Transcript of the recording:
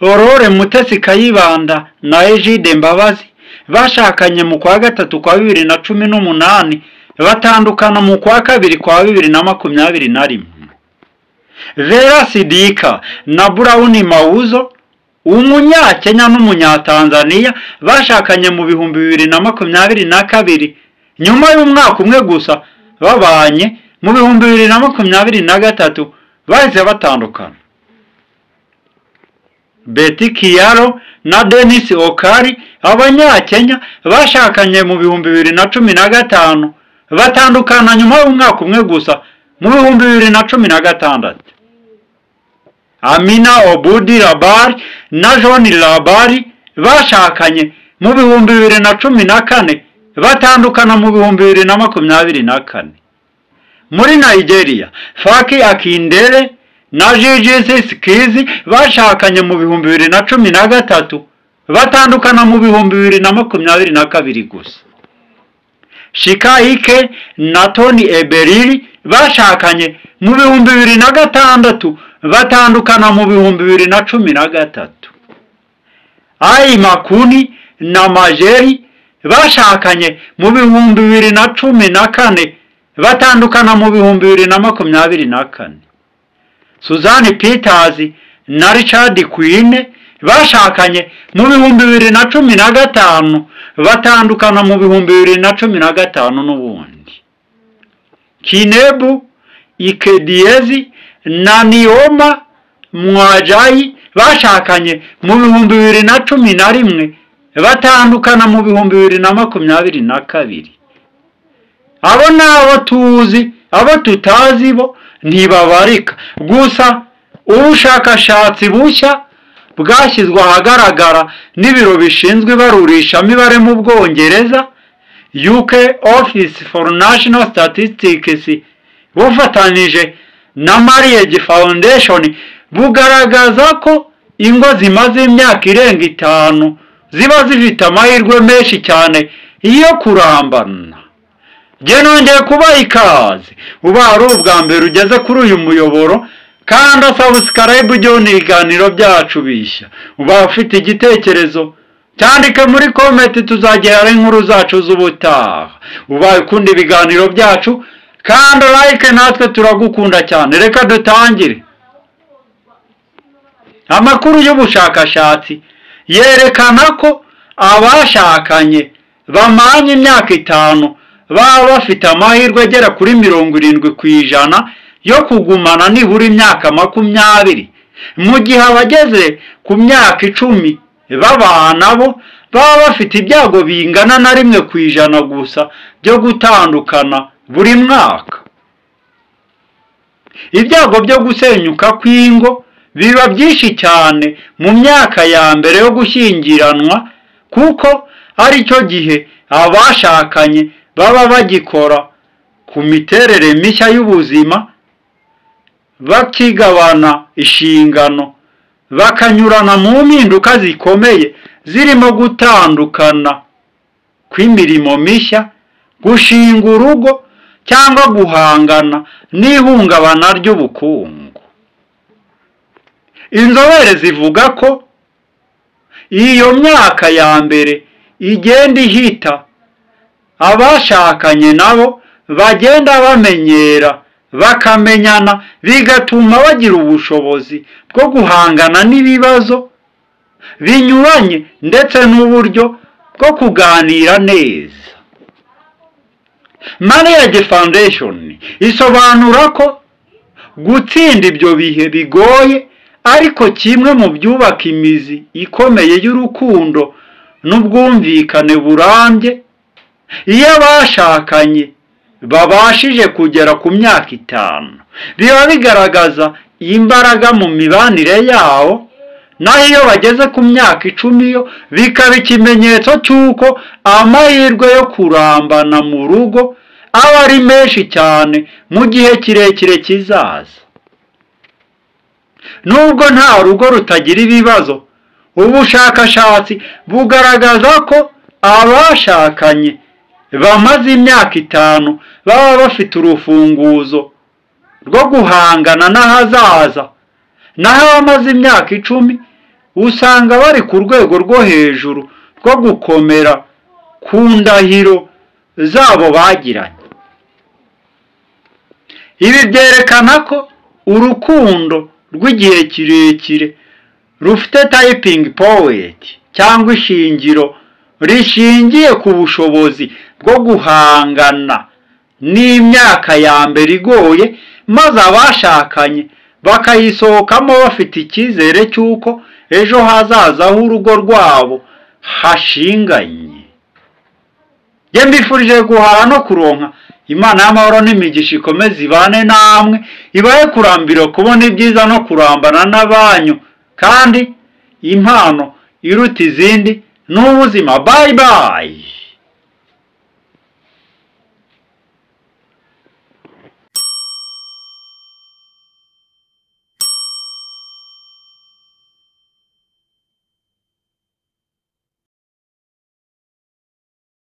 Aurore Mutesi Kayibanda na Egide Mbabazi bashakanye mu kwa gatatu kwa 2018 batandukana mu kwa kabiri kwa 2021. Vera Sidika na Brown Mauzo umunyakenya n'umunyatanzania bashakanye mu 2022 nyuma y'umwaka umwe gusa babanye mu 2023 bahise batandukana. Betty Kiaro na Dennis Okari abanyakenya bashakanye mu 2015 batandukana nyuma y'umwaka umwe gusa mu 2016. Amina Obudi Rabari na John Rabari bashakanye mu 2014 batandukana mu 2024. Muri Nigeria, Faki Akindele na JJC Skizi bashakanye mu 2013 batandukana mu 2022 gusa. Shikaike na Tony Eberili bashakanye mu 2006 batandukana mu 2013. Ai Makuni na Majeri bashakanye mu 2014 batandukana mu 2024. Suzanne Peters na Richard Queen bashakanye mu 2015 batandukana mu 2015 n'ubundi. Kinebu Ikediezi na Nioma Mwajayi bashakanye mu 2011 batandukana mu 2022. Abo nabo tuzi, abo tutazi bo ntibabarika. Gusa ubushakashatsi bushya bwashyizwe ahagaragara n'ibiro bishinzwe ibarurisha mibare mu Bwongereza UK Office for National Statistics bufatanije na Marriage Foundation bugaragaza ko ingo zimaze imyaka irenga 5 ziba zifite amahirwe menshi cyane iyo kurambana. Je nongeye kuba ikaze uba ari ubwa mbere ugeze kuri uyu muyoboro kandi subscribe ujyone ibiganiro byacu bishya. Uba ufite igitekerezo cyandike muri comment tuzagera inkuru zacu z'ubutaha. Uba ukunda ibiganiro byacu kandi like natwe turagukunda cyane. Reka dutangire. Amakuru y'ubushakashatsi yerekana ko abashakanye bamanye imyaka 5 baba bafite amahirwe agera kuri 70% yo kugumana nibura imyaka 20, mu gihe abageze ku myaka 10 babana bo baba bafite ibyago bingana na 1% gusa byo gutandukana buri mwaka. Ibyago byo gusenyuka kw'ingo biba byinshi cyane mu myaka ya mbere yo gushyingiranwa kuko ari cyo gihe abashakanye baba bagikora ku miterere mishya y'ubuzima, bakigabana inshingano, bakanyurana mu mpinduka zikomeye zirimo gutandukana kw'imirimo mishya, gushinga urugo cyangwa guhangana n'ihungabana ry'ubukungu. Inzobere zivuga ko iyo myaka ya mbere igenda ihita, abashakanye nabo bagenda bamenyera, bakamenyana, bigatuma bagira ubushobozi bwo guhangana n'ibibazo binyuranye ndetse n'uburyo bwo kuganira neza. Marriage Foundation isobanura ko gutsinda ibyo bihe bigoye ariko kimwe mu byubaka imizi ikomeye y'urukundo n'ubwumvikane burambye. Iyo abashakanye babashije kugera ku myaka 5 biba bigaragaza imbaraga mu mibanire yawo, naho iyo bageze ku myaka 10 yo bikaba ikimenyetso cy'uko amahirwe yo kurambana mu rugo aba ari menshi cyane mu gihe kirekire kizaza. Nubwo nta rugo rutagira ibibazo, ubushakashatsi bugaragaza ko abashakanye bamaze imyaka 5 baba bafite urufunguzo rwo guhangana n'ahazaza, naho abamaze imyaka 10 usanga bari ku rwego rwo hejuru rwo gukomera ku ndahiro zabo bagiranye. Ibi byerekana ko urukundo rw'igihe kirekire rufite typing point cyangwa ishingiro rishingiye ku bushobozi bwo guhangana n'imyaka ya mbere igoye, maze abashakanye bakayisohokamo bafite icyizere cy'uko ejo hazaza h'urugo rwabo hashinganye. Njye mbifurije guhaha no kuronka. Imana y'amahoro n'imigisha ikomeze ibane namwe, ibahe kurambira kubona ibyiza no kurambana n'abanyu, kandi impano iruta izindi n'ubuzima. Bye bye.